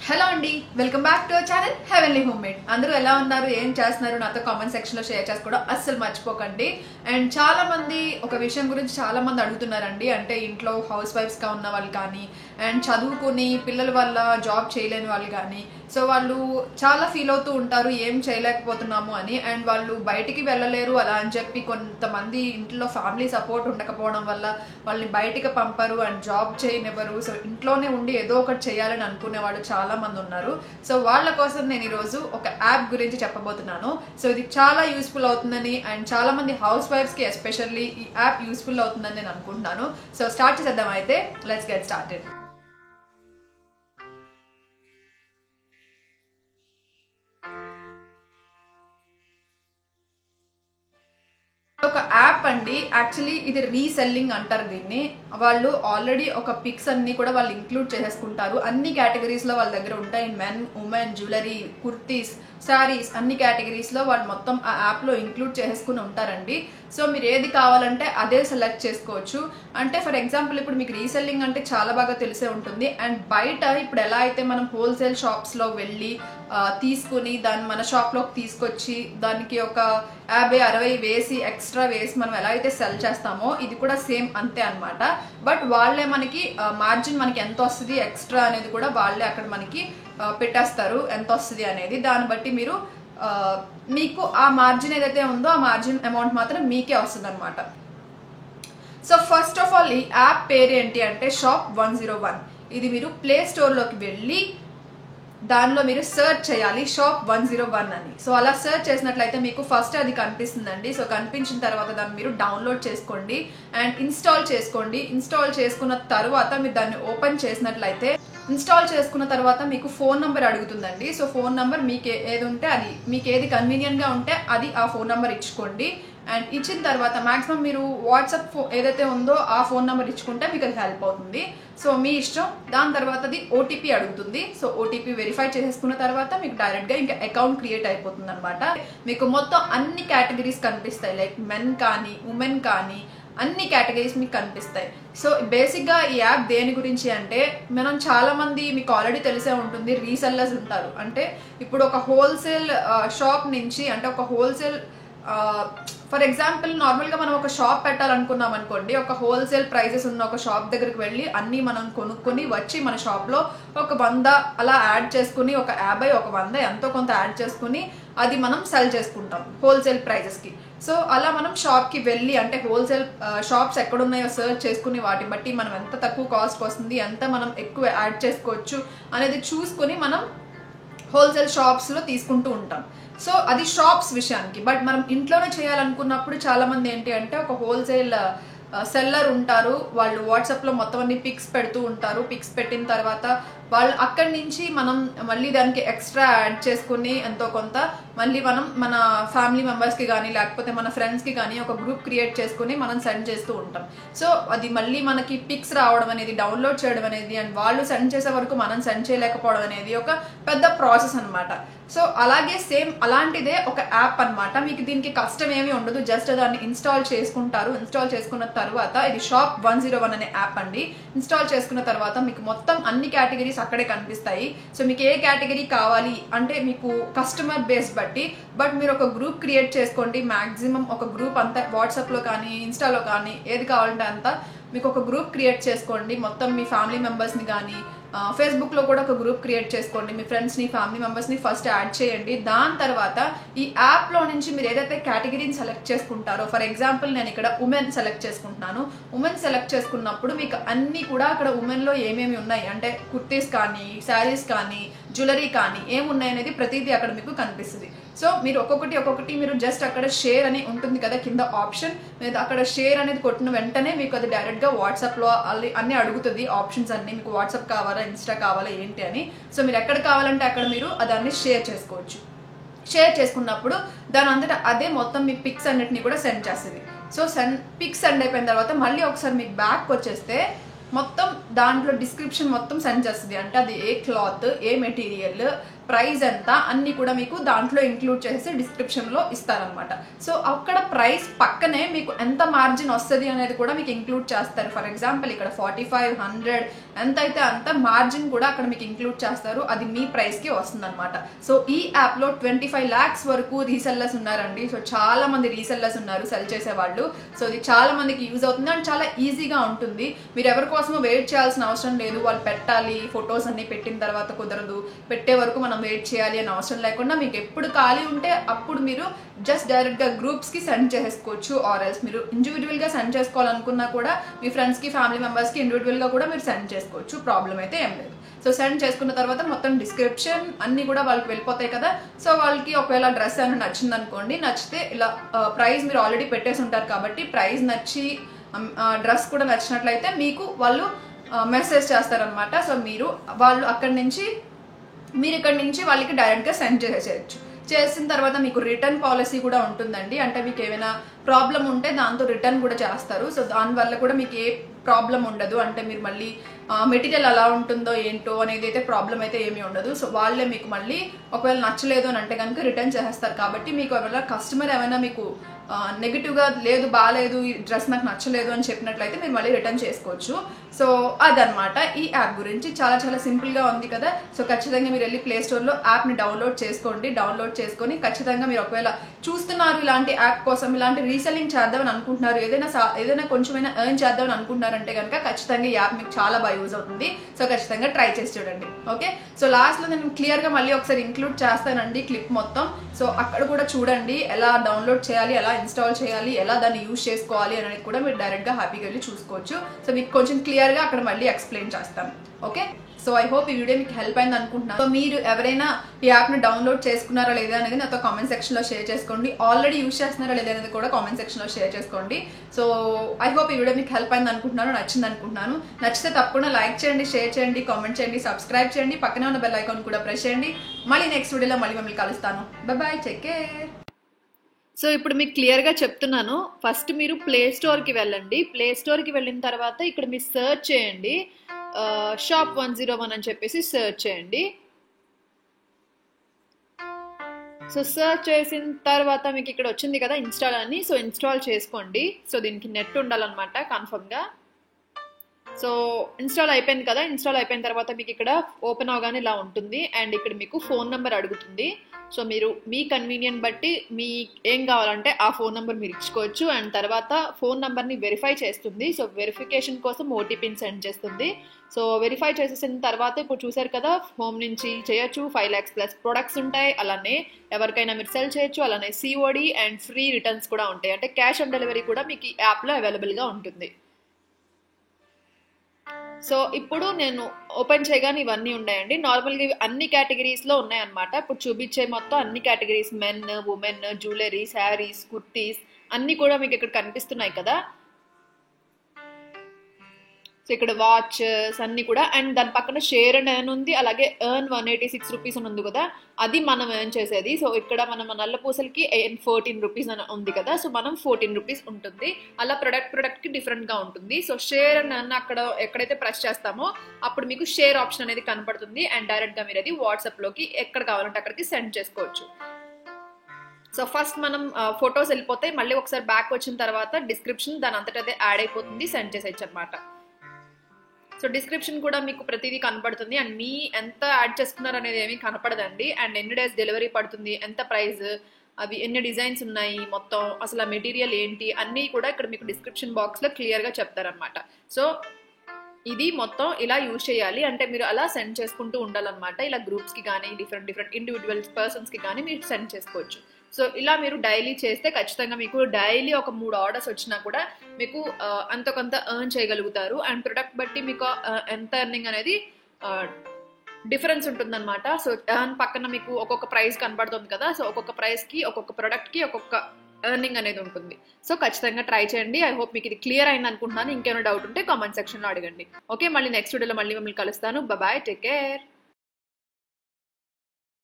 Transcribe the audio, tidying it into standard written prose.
Hello అండి, welcome back to our channel heavenly home made. అందరూ ఎలా ఉన్నారు, ఏం చేస్తున్నారు నాతో కామెంట్ సెక్షన్ లో షేర్ చేసుకోవడం అస్సలు మర్చిపోకండి. అండ్ చాలా మంది ఒక విషయం గురించి చాలా మంది అడుగుతున్నారండి. అంటే ఇంట్లో హౌస్ వైఫ్స్ గా ఉన్న వాళ్ళు కానీ, అండ్ చదువుకుని పిల్లల వల్ల జాబ్ చేయలేని వాళ్ళు కానీ, సో వాళ్ళు చాలా ఫీల్ అవుతూ ఉంటారు ఏం చేయలేకపోతున్నాము అని. అండ్ వాళ్ళు బయటికి వెళ్ళలేరు అలా అని చెప్పి కొంతమంది ఇంట్లో ఫ్యామిలీ సపోర్ట్ ఉండకపోవడం వల్ల వాళ్ళని బయటికి పంపరు అండ్ జాబ్ చేయనివ్వరు. సో ఇంట్లోనే ఉండి ఏదో ఒకటి చేయాలని అనుకునే వాళ్ళు చాలా మంది ఉన్నారు. సో వాళ్ళ కోసం నేను ఈరోజు ఒక యాప్ గురించి చెప్పబోతున్నాను. సో ఇది చాలా యూస్ఫుల్ అవుతుందని అండ్ చాలా మంది హౌస్ వైఫ్స్ కి ఎస్పెషల్లీ ఈ యాప్ యూస్ఫుల్ అవుతుందని నేను అనుకుంటున్నాను. సో స్టార్ట్ చేద్దాం అయితే. Let's get started. ఒక యాప్ అండి. యాక్చువల్లీ ఇది రీసెల్లింగ్ అంటారు దీన్ని. వాళ్ళు ఆల్రెడీ ఒక పిక్స్ అన్ని కూడా వాళ్ళు ఇంక్లూడ్ చేసేసుకుంటారు. అన్ని కేటగిరీస్ లో వాళ్ళ దగ్గర ఉంటాయి. Men, women, jewellery, kurtis, saris అన్ని కేటగిరీస్ లో వాళ్ళు మొత్తం ఆ యాప్ లో ఇంక్లూడ్ చేసేసుకుని ఉంటారండి. సో మీరు ఏది కావాలంటే అదే సెలెక్ట్ చేసుకోవచ్చు. అంటే ఫర్ ఎగ్జాంపుల్ ఇప్పుడు మీకు రీసెల్లింగ్ అంటే చాలా బాగా తెలిసే ఉంటుంది. అండ్ బయట ఇప్పుడు ఎలా అయితే మనం హోల్సేల్ షాప్స్ లో వెళ్ళి తీసుకుని దాన్ని మన షాప్ లోకి తీసుకొచ్చి దానికి ఒక 50-60 వేసి ఎక్స్ట్రా వేసి మనం ఎలా అయితే సెల్ చేస్తామో ఇది కూడా సేమ్ అంతే అన్నమాట. బట్ వాళ్ళే మనకి మార్జిన్ మనకి ఎంత వస్తుంది ఎక్స్ట్రా అనేది కూడా వాళ్ళే అక్కడ మనకి పెట్టేస్తారు ఎంత వస్తుంది అనేది. దాన్ని బట్టి మీరు మీకు ఆ మార్జిన్ ఏదైతే ఉందో ఆ మార్జిన్ అమౌంట్ మాత్రం మీకే వస్తుంది అనమాట. సో ఫస్ట్ ఆఫ్ ఆల్ ఈ యాప్ పేరు ఏంటి అంటే షాప్ 101. ఇది మీరు ప్లే స్టోర్ లోకి వెళ్ళి దానిలో మీరు సర్చ్ చేయాలి షాప్ 101 అని. సో అలా సర్చ్ చేసినట్లయితే మీకు ఫస్ట్ అది కనిపిస్తుందండి. సో కనిపించిన తర్వాత దాన్ని మీరు డౌన్లోడ్ చేసుకోండి అండ్ ఇన్స్టాల్ చేసుకోండి. ఇన్స్టాల్ చేసుకున్న తర్వాత మీరు దాన్ని ఓపెన్ చేసినట్లయితే ఇన్స్టాల్ చేసుకున్న తర్వాత మీకు ఫోన్ నెంబర్ అడుగుతుందండి. సో ఫోన్ నెంబర్ మీకు ఏది ఉంటే అది, మీకు ఏది కన్వీనియంట్ గా ఉంటే అది ఆ ఫోన్ నెంబర్ ఇచ్చుకోండి. అండ్ ఇచ్చిన తర్వాత మాక్సిమం మీరు వాట్సాప్ ఏదైతే ఉందో ఆ ఫోన్ నెంబర్ ఇచ్చుకుంటే మీకు అది హెల్ప్ అవుతుంది. సో మీ ఇష్టం. దాని తర్వాత అది ఓటీపీ అడుగుతుంది. సో ఓటీపీ వెరిఫై చేసేసుకున్న తర్వాత మీకు డైరెక్ట్ గా ఇంకా అకౌంట్ క్రియేట్ అయిపోతుంది అనమాట. మీకు మొత్తం అన్ని కేటగిరీస్ కనిపిస్తాయి. లైక్ మెన్ కానీ, ఉమెన్ కానీ అన్ని కేటగిరీస్ మీకు కనిపిస్తాయి. సో బేసిక్ గా ఈ యాప్ దేని గురించి అంటే, మనం చాలా మంది మీకు ఆల్రెడీ తెలిసే ఉంటుంది రీసెల్లర్స్ ఉంటారు. అంటే ఇప్పుడు ఒక హోల్సేల్ షాప్ నుంచి, అంటే ఒక హోల్సేల్ ఫర్ ఎగ్జాంపుల్ నార్మల్ గా మనం ఒక షాప్ పెట్టాలనుకున్నాం అనుకోండి, ఒక హోల్సేల్ ప్రైజెస్ ఉన్న ఒక షాప్ దగ్గరికి వెళ్ళి అన్ని మనం కొనుక్కొని వచ్చి మన షాప్ లో ఒక 100 అలా యాడ్ చేసుకుని, ఒక 50, ఒక 100 ఎంతో కొంత యాడ్ చేసుకుని అది మనం సెల్ చేసుకుంటాం హోల్సేల్ ప్రైజెస్ కి. సో అలా మనం షాప్ కి వెళ్ళి, అంటే హోల్సేల్ షాప్స్ ఎక్కడున్నాయో సర్చ్ చేసుకుని వాటిని బట్టి మనం ఎంత తక్కువ కాస్ట్ వస్తుంది, ఎంత మనం ఎక్కువ యాడ్ చేసుకోవచ్చు అనేది చూసుకుని మనం హోల్సేల్ షాప్స్ లో తీసుకుంటూ ఉంటాం. సో అది షాప్స్ విషయానికి. బట్ మనం ఇంట్లోనే చేయాలనుకున్నప్పుడు చాలా మంది ఏంటి అంటే ఒక హోల్సేల్ సెల్లర్ ఉంటారు. వాళ్ళు వాట్సాప్ లో మొత్తం అన్ని పిక్స్ పెడుతూ ఉంటారు. పిక్స్ పెట్టిన తర్వాత వాళ్ళు అక్కడి నుంచి మనం మళ్ళీ దానికి ఎక్స్ట్రా యాడ్ చేసుకుని ఎంతో కొంత మళ్ళీ మనం మన ఫ్యామిలీ మెంబర్స్ కి కానీ లేకపోతే మన ఫ్రెండ్స్ కి కానీ ఒక గ్రూప్ క్రియేట్ చేసుకుని మనం సెండ్ చేస్తూ ఉంటాం. సో అది మళ్ళీ మనకి పిక్స్ రావడం అనేది, డౌన్లోడ్ చేయడం అనేది, అండ్ వాళ్ళు సెండ్ చేసే వరకు మనం సెండ్ చేయలేకపోవడం అనేది ఒక పెద్ద ప్రాసెస్ అనమాట. సో అలాగే సేమ్ అలాంటిదే ఒక యాప్ అనమాట. మీకు దీనికి కష్టం ఏమీ ఉండదు. జస్ట్ దాన్ని ఇన్స్టాల్ చేసుకుంటారు. ఇన్స్టాల్ చేసుకున్న తర్వాత ఇది షాప్ 101 అనే యాప్ అండి. ఇన్స్టాల్ చేసుకున్న తర్వాత మీకు మొత్తం అన్ని కేటగిరీస్ అక్కడే కనిపిస్తాయి. సో మీకు ఏ కేటగిరీ కావాలి అంటే మీకు కస్టమర్ బేస్ బట్టి, బట్ మీరు ఒక గ్రూప్ క్రియేట్ చేసుకోండి. మాక్సిమం ఒక గ్రూప్ అంతా వాట్సాప్ లో కానీ ఇన్స్టాలో కానీ ఏది కావాలంటే అంతా మీకు ఒక గ్రూప్ క్రియేట్ చేసుకోండి. మొత్తం మీ ఫ్యామిలీ మెంబర్స్ ని కానీ ఫేస్బుక్ లో కూడా ఒక గ్రూప్ క్రియేట్ చేసుకోండి. మీ ఫ్రెండ్స్ ని, ఫ్యామిలీ మెంబర్స్ ని ఫస్ట్ యాడ్ చేయండి. దాని తర్వాత ఈ యాప్ లో నుంచి మీరు ఏదైతే కేటగిరీని సెలెక్ట్ చేసుకుంటారో, ఫర్ ఎగ్జాంపుల్ నేను ఇక్కడ ఉమెన్ సెలెక్ట్ చేసుకుంటున్నాను. ఉమెన్ సెలెక్ట్ చేసుకున్నప్పుడు మీకు అన్ని కూడా అక్కడ ఉమెన్ లో ఏమేమి ఉన్నాయి అంటే కుర్తీస్ కానీ, శారీస్ కానీ, జ్యువెలరీ కానీ ఏమున్నాయి అనేది ప్రతిదీ అక్కడ మీకు కనిపిస్తుంది. సో మీరు ఒక్కొక్కటి మీరు జస్ట్ అక్కడ షేర్ అని ఉంటుంది కదా కింద ఆప్షన్, మీరు అక్కడ షేర్ అనేది కొట్టిన వెంటనే మీకు అది డైరెక్ట్ గా వాట్సాప్ లో అన్ని అడుగుతుంది. ఆప్షన్స్ అన్ని మీకు వాట్సాప్ కావాలా, ఇన్స్టా కావాలా ఏంటి అని. సో మీరు ఎక్కడ కావాలంటే అక్కడ మీరు దాన్ని షేర్ చేసుకోవచ్చు. షేర్ చేసుకున్నప్పుడు దాని అంతటా అదే మొత్తం మీ పిక్స్ అన్నిటిని కూడా సెండ్ చేస్తుంది. సో పిక్స్ సెండ్ అయిపోయిన తర్వాత మళ్ళీ ఒకసారి మీకు బ్యాక్ వచ్చేస్తే మొత్తం దాంట్లో డిస్క్రిప్షన్ మొత్తం సెండ్ చేస్తుంది. అంటే అది ఏ క్లాత్, ఏ మెటీరియల్, ప్రైస్ ఎంత అన్ని కూడా మీకు దాంట్లో ఇంక్లూడ్ చేసి డిస్క్రిప్షన్ లో ఇస్తారనమాట. సో అక్కడ ప్రైస్ పక్కనే మీకు ఎంత మార్జిన్ వస్తుంది అనేది కూడా మీకు ఇంక్లూడ్ చేస్తారు. ఫర్ ఎగ్జాంపుల్ ఇక్కడ 45, 100 ఎంత అయితే అంత మార్జిన్ కూడా అక్కడ మీకు ఇంక్లూడ్ చేస్తారు, అది మీ ప్రైస్కి వస్తుంది అనమాట. సో ఈ యాప్లో 25 lakhs వరకు రీసెల్లర్స్ ఉన్నారండి. సో చాలా మంది రీసెల్లర్స్ ఉన్నారు సెల్ చేసే వాళ్ళు. సో ఇది చాలా మందికి యూజ్ అవుతుంది అండ్ చాలా ఈజీగా ఉంటుంది. మీరు ఎవరి కోసమో వెయిట్ చేయాల్సిన అవసరం లేదు. వాళ్ళు పెట్టాలి, ఫొటోస్ అన్ని పెట్టిన తర్వాత కుదరదు, పెట్టే వరకు మనం వెయిట్ చేయాలి అని అవసరం లేకుండా మీకు ఎప్పుడు ఖాళీ ఉంటే అప్పుడు మీరు జస్ట్ డైరెక్ట్గా గ్రూప్స్కి సెండ్ చేసుకోవచ్చు. ఆర్ ఎల్స్ మీరు ఇండివిజువల్గా సెండ్ చేసుకోవాలనుకున్నా కూడా మీ ఫ్రెండ్స్కి, ఫ్యామిలీ మెంబర్స్కి ఇండివిజువల్గా కూడా మీరు సెండ్ చేసుకోవచ్చు. ప్రాబ్లం అయితే ఏం లేదు. సో సెండ్ చేసుకున్న తర్వాత మొత్తం డిస్క్రిప్షన్ అన్నీ కూడా వాళ్ళకి వెళ్ళిపోతాయి కదా. సో వాళ్ళకి ఒకవేళ డ్రెస్ ఏమైనా నచ్చింది అనుకోండి, నచ్చితే ఇలా ప్రైస్ మీరు ఆల్రెడీ పెట్టేసి ఉంటారు కాబట్టి ప్రైస్ నచ్చి డ్రెస్ కూడా నచ్చినట్లయితే మీకు వాళ్ళు మెసేజ్ చేస్తారనమాట. సో వాళ్ళు అక్కడి నుంచి మీరు ఇక్కడి నుంచి వాళ్ళకి డైరెక్ట్గా సెండ్ చేసేయచ్చు. చేసిన తర్వాత మీకు రిటర్న్ పాలసీ కూడా ఉంటుందండి. అంటే మీకు ఏమైనా ప్రాబ్లం ఉంటే దాంతో రిటర్న్ కూడా చేస్తారు. సో దానివల్ల కూడా మీకు ఏ ప్రాబ్లం ఉండదు. అంటే మీరు మళ్ళీ మెటీరియల్ ఎలా ఉంటుందో ఏంటో అనేది అయితే ప్రాబ్లం అయితే ఏమీ ఉండదు. సో వాళ్ళే మీకు మళ్ళీ ఒకవేళ నచ్చలేదు అని అంటే కనుక రిటర్న్ చేస్తారు. కాబట్టి మీకు ఒకవేళ కస్టమర్ ఏమైనా మీకు నెగిటివ్గా లేదు, బాగాలేదు, ఈ డ్రెస్ నాకు నచ్చలేదు అని చెప్పినట్లయితే మీరు మళ్ళీ రిటర్న్ చేసుకోవచ్చు. సో అదనమాట ఈ యాప్ గురించి. చాలా చాలా సింపుల్గా ఉంది కదా. సో ఖచ్చితంగా మీరు వెళ్ళి ప్లే స్టోర్లో యాప్ని డౌన్లోడ్ చేసుకోండి. డౌన్లోడ్ చేసుకొని ఖచ్చితంగా మీరు ఒకవేళ చూస్తున్నారు ఇలాంటి యాప్ కోసం, ఇలాంటి రీసెల్లింగ్ చేద్దామని అనుకుంటున్నారు, ఏదైనా కొంచెమైనా ఎర్న్ చేద్దామని అనుకుంటున్నారంటే కనుక ఖచ్చితంగా ఈ యాప్ మీకు చాలా బాగా యూజ్ అవుతుంది. సో ఖచ్చితంగా ట్రై చేసి చూడండి. ఓకే, సో లాస్ట్లో నేను క్లియర్గా మళ్ళీ ఒకసారి ఇంక్లూడ్ చేస్తానండి క్లిప్ మొత్తం. సో అక్కడ కూడా చూడండి ఎలా డౌన్లోడ్ చేయాలి, ఎలా ఇన్స్టాల్ చేయాలి, ఎలా దాన్ని యూజ్ చేసుకోవాలి అనేది కూడా మీరు డైరెక్ట్గా హ్యాపీగా వెళ్ళి చూసుకోవచ్చు. సో మీకు కొంచెం క్లియర్గా అక్కడ మళ్ళీ ఎక్స్ప్లెయిన్ చేస్తాను. ఓకే, సో ఐ హోప్ ఈ వీడియో మీకు హెల్ప్ అయింది అనుకుంటున్నాను. సో మీరు ఎవరైనా ఈ యాప్ని డౌన్లోడ్ చేసుకున్నారా లేదా అనేది నాతో కామెంట్ సెక్షన్లో షేర్ చేసుకోండి. ఆల్రెడీ యూజ్ చేస్తున్నారా లేదా అనేది కూడా కామెంట్ సెక్షన్లో షేర్ చేసుకోండి. సో ఐ హోప్ ఈ వీడియో మీకు హెల్ప్ అయింది అనుకుంటున్నాను, నచ్చింది అనుకుంటున్నాను. నచ్చితే తప్పకుండా లైక్ చేయండి, షేర్ చేయండి, కామెంట్ చేయండి, సబ్స్క్రైబ్ చేయండి, పక్కనే ఉన్న బెల్ ఐకాన్ కూడా ప్రెస్ చేయండి. మళ్ళీ నెక్స్ట్ వీడియోలో మళ్ళీ మిమ్మల్ని కలుస్తాను. Bye, take care. సో ఇప్పుడు మీకు క్లియర్గా చెప్తున్నాను. ఫస్ట్ మీరు ప్లే స్టోర్కి వెళ్ళండి. ప్లే స్టోర్కి వెళ్ళిన తర్వాత ఇక్కడ మీరు సెర్చ్ చేయండి, షాప్ 101 అని చెప్పేసి సెర్చ్ చేయండి. సో సెర్చ్ చేసిన తర్వాత మీకు ఇక్కడ వచ్చింది కదా ఇన్స్టాల్ అని. సో ఇన్స్టాల్ చేసుకోండి. సో దీనికి నెట్ ఉండాలన్నమాట కన్ఫర్మ్గా. సో ఇన్స్టాల్ అయిపోయింది కదా. ఇన్స్టాల్ అయిపోయిన తర్వాత మీకు ఇక్కడ ఓపెన్ అవగానే ఇలా ఉంటుంది అండ్ ఇక్కడ మీకు ఫోన్ నెంబర్ అడుగుతుంది. సో మీరు మీ కన్వీనియంట్ బట్టి మీ ఏం కావాలంటే ఆ ఫోన్ నెంబర్ మీరు ఇచ్చుకోవచ్చు. అండ్ తర్వాత ఫోన్ నెంబర్ని వెరిఫై చేస్తుంది. సో వెరిఫికేషన్ కోసం ఓటీపీని సెండ్ చేస్తుంది. సో వెరిఫై చేసేసిన తర్వాత ఇప్పుడు చూసారు కదా హోమ్ నుంచి చేయొచ్చు. 5 lakhs+ ప్రొడక్ట్స్ ఉంటాయి. అలానే ఎవరికైనా మీరు సెల్ చేయొచ్చు. అలానే సిఓడి అండ్ ఫ్రీ రిటర్న్స్ కూడా ఉంటాయి. అంటే క్యాష్ ఆన్ డెలివరీ కూడా మీకు ఈ యాప్లో అవైలబుల్గా ఉంటుంది. సో ఇప్పుడు నేను ఓపెన్ చేయగానే ఇవన్నీ ఉన్నాయండి. నార్మల్గా ఇవి అన్ని కేటగిరీస్లో ఉన్నాయన్నమాట. ఇప్పుడు చూపించే మొత్తం అన్ని categories, men, women, jewellery, saris, kurtis అన్నీ కూడా మీకు ఇక్కడ కనిపిస్తున్నాయి కదా. సో ఇక్కడ వాచెస్ అన్ని కూడా. అండ్ దాని పక్కన షేర్ అండ్ ఎర్న్ ఉంది. అలాగే ఎర్న్ 186 రూపీస్ అని ఉంది కదా, అది మనం ఎర్న్ చేసేది. సో ఇక్కడ మనం నల్లపూసలకి 14 రూపీస్ అని ఉంది కదా. సో మనం 14 రూపీస్ ఉంటుంది. అలా ప్రొడక్ట్కి డిఫరెంట్గా ఉంటుంది. సో షేర్ అండ్ ఎర్న్ అక్కడ ఎక్కడైతే ప్రెస్ చేస్తామో అప్పుడు మీకు షేర్ ఆప్షన్ అనేది కనపడుతుంది. అండ్ డైరెక్ట్గా మీరు అది వాట్సాప్లోకి ఎక్కడ కావాలంటే అక్కడికి సెండ్ చేసుకోవచ్చు. సో ఫస్ట్ మనం ఫొటోస్ వెళ్ళిపోతాయి. మళ్ళీ ఒకసారి బ్యాక్ వచ్చిన తర్వాత డిస్క్రిప్షన్ దాని అంతటా అదే యాడ్ అయిపోతుంది. సెండ్ చేసేయచ్చు అనమాట. సో డిస్క్రిప్షన్ కూడా మీకు ప్రతిదీ కనపడుతుంది. అండ్ మీ ఎంత యాడ్ చేసుకున్నారు అనేది ఏమీ కనపడదండి. అండ్ ఎన్ని డేస్ డెలివరీ పడుతుంది, ఎంత ప్రైస్, అవి ఎన్ని డిజైన్స్ ఉన్నాయి, మొత్తం అసలు ఆ మెటీరియల్ ఏంటి అన్నీ కూడా ఇక్కడ మీకు డిస్క్రిప్షన్ బాక్స్లో క్లియర్గా చెప్తారనమాట. సో ఇది మొత్తం ఇలా యూజ్ చేయాలి. అంటే మీరు అలా సెండ్ చేసుకుంటూ ఉండాలన్నమాట. ఇలా గ్రూప్స్కి కానీ డిఫరెంట్ ఇండివిజువల్ పర్సన్స్కి కానీ మీరు సెండ్ చేసుకోవచ్చు. సో ఇలా మీరు డైలీ చేస్తే ఖచ్చితంగా మీకు డైలీ ఒక 3 ఆర్డర్స్ వచ్చినా కూడా మీకు అంత కొంత ఎర్న్ చేయగలుగుతారు. అండ్ ప్రొడక్ట్ బట్టి మీకు ఎంత ఎర్నింగ్ అనేది డిఫరెన్స్ ఉంటుందన్నమాట. సో ఎర్న్ పక్కన మీకు ఒక్కొక్క ప్రైస్ కనబడుతుంది కదా. సో ఒక్కొక్క ప్రైస్కి ఒక్కొక్క ప్రొడక్ట్కి ఒక్కొక్క ఎర్నింగ్ అనేది ఉంటుంది. సో ఖచ్చితంగా ట్రై చేయండి. ఐ హోప్ మీకు ఇది క్లియర్ అయింది అనుకుంటున్నాను. ఇంకేమైనా డౌట్ ఉంటే కామెంట్ సెక్షన్లో అడగండి. ఓకే, మళ్ళీ నెక్స్ట్ వీడియోలో మళ్ళీ మిమ్మల్ని కలుస్తాను. Bye, take care.